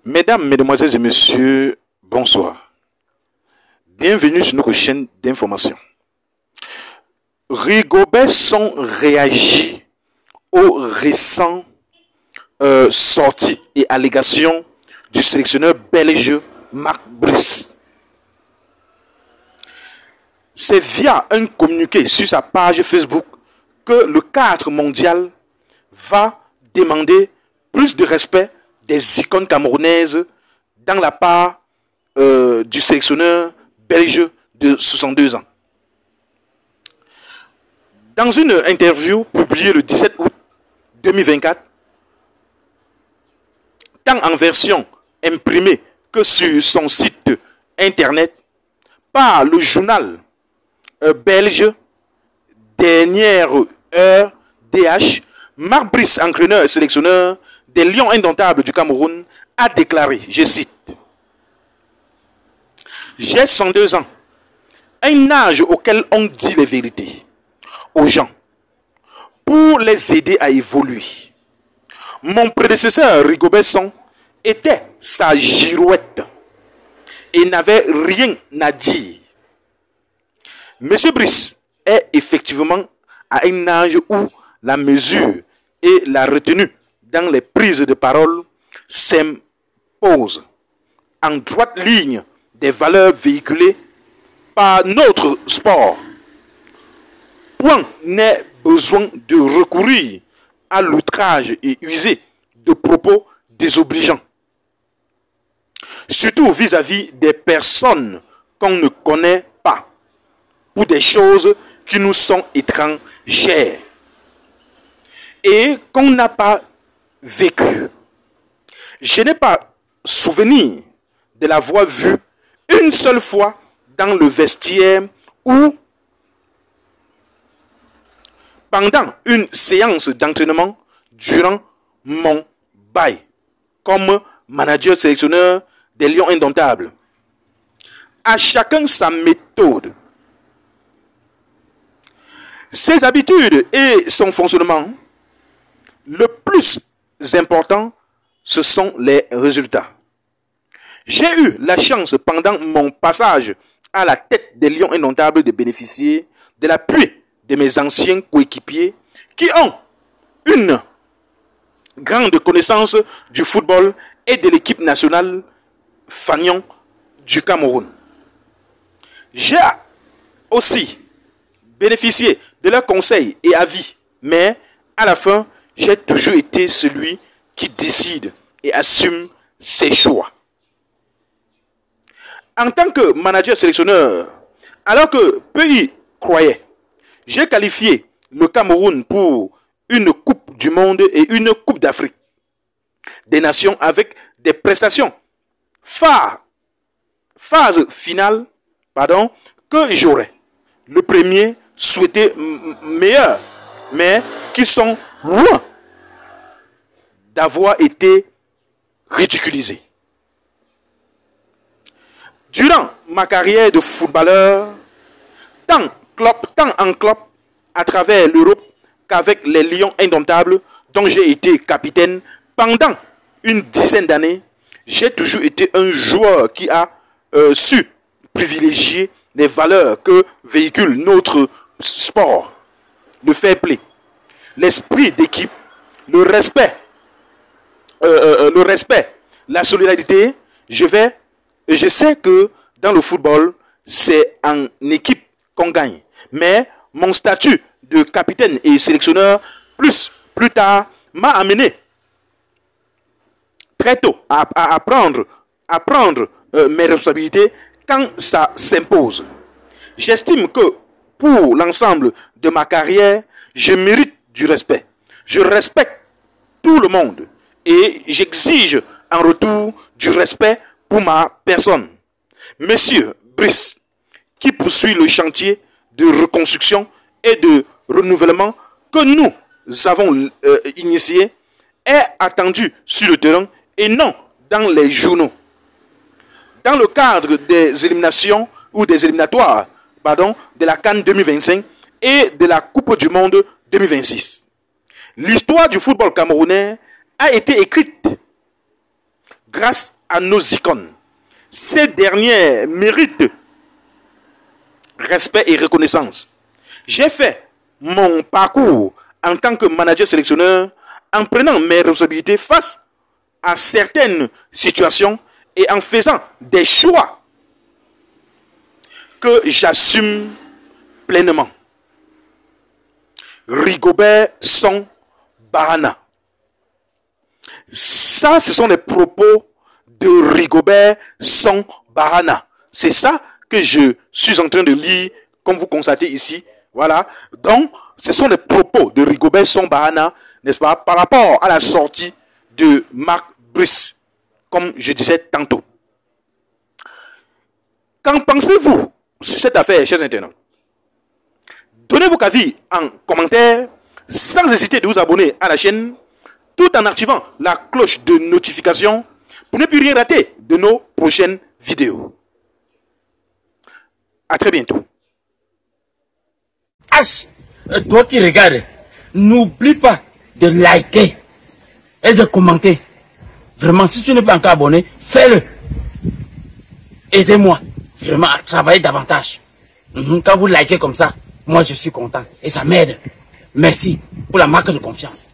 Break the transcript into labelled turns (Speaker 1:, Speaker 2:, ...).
Speaker 1: Mesdames, Mesdemoiselles et Messieurs, bonsoir. Bienvenue sur notre chaîne d'information. Rigobert Song réagit aux récents sorties et allégations du sélectionneur belge Marc Brice. C'est via un communiqué sur sa page Facebook que le cadre mondial va demander plus de respect des icônes camerounaises dans la part du sélectionneur belge de 62 ans. Dans une interview publiée le 17 août 2024, tant en version imprimée que sur son site internet, par le journal belge Dernière Heure DH, Marc Brice, entraîneur et sélectionneur des Lions indomptables du Cameroun, a déclaré, je cite, « J'ai 102 ans, un âge auquel on dit les vérités aux gens pour les aider à évoluer. Mon prédécesseur Rigobert Song était sa girouette et n'avait rien à dire. Monsieur Brice est effectivement à un âge où la mesure et la retenue dans les prises de parole s'imposent en droite ligne des valeurs véhiculées par notre sport. Point n'est besoin de recourir à l'outrage et user de propos désobligeants, surtout vis-à-vis des personnes qu'on ne connaît pas, pour des choses qui nous sont étrangères et qu'on n'a pas vécu. Je n'ai pas souvenir de l'avoir vu une seule fois dans le vestiaire ou pendant une séance d'entraînement durant mon bail comme manager sélectionneur des Lions indomptables. À chacun sa méthode, ses habitudes et son fonctionnement. Le plus important, ce sont les résultats. J'ai eu la chance pendant mon passage à la tête des Lions indomptables de bénéficier de l'appui de mes anciens coéquipiers qui ont une grande connaissance du football et de l'équipe nationale Fanion du Cameroun. J'ai aussi bénéficié de leurs conseils et avis, mais à la fin, j'ai toujours été celui qui décide et assume ses choix. En tant que manager sélectionneur, alors que peu y croyaient, j'ai qualifié le Cameroun pour une Coupe du Monde et une Coupe d'Afrique des Nations avec des prestations phase finale, que j'aurais le premier souhaité meilleur, mais qui sont loin d'avoir été ridiculisés. Durant ma carrière de footballeur, tant en club à travers l'Europe qu'avec les Lions indomptables dont j'ai été capitaine pendant une dizaine d'années, j'ai toujours été un joueur qui a su privilégier les valeurs que véhicule notre sport, le fair play, l'esprit d'équipe, le respect, la solidarité. Je sais que dans le football, c'est en équipe qu'on gagne. Mais mon statut de capitaine et sélectionneur, plus tard, m'a amené très tôt à prendre mes responsabilités quand ça s'impose. J'estime que pour l'ensemble de ma carrière, je mérite du respect. Je respecte tout le monde et j'exige en retour du respect pour ma personne. Monsieur Brice, qui poursuit le chantier de reconstruction et de renouvellement que nous avons initié, est attendu sur le terrain et non dans les journaux. Dans le cadre des éliminations ou des éliminatoires de la CAN 2025 et de la Coupe du Monde 2026. L'histoire du football camerounais a été écrite grâce à nos icônes. Ces dernières méritent respect et reconnaissance. J'ai fait mon parcours en tant que manager sélectionneur en prenant mes responsabilités face à certaines situations et en faisant des choix que j'assume pleinement. Rigobert Song Bahana. Ça, ce sont les propos de Rigobert Song Bahana. C'est ça que je suis en train de lire, comme vous constatez ici. Voilà. Donc, ce sont les propos de Rigobert Song Bahana, n'est-ce pas, par rapport à la sortie de Marc Brice, comme je disais tantôt. Qu'en pensez-vous sur cette affaire, chers internautes? Donnez vos avis en commentaire, sans hésiter de vous abonner à la chaîne, tout en activant la cloche de notification pour ne plus rien rater de nos prochaines vidéos. À très bientôt.
Speaker 2: H, toi qui regardes, n'oublie pas de liker et de commenter. Vraiment, si tu n'es pas encore abonné, fais-le. Aidez-moi vraiment à travailler davantage. Quand vous likez comme ça, moi je suis content et ça m'aide. Merci pour la marque de confiance.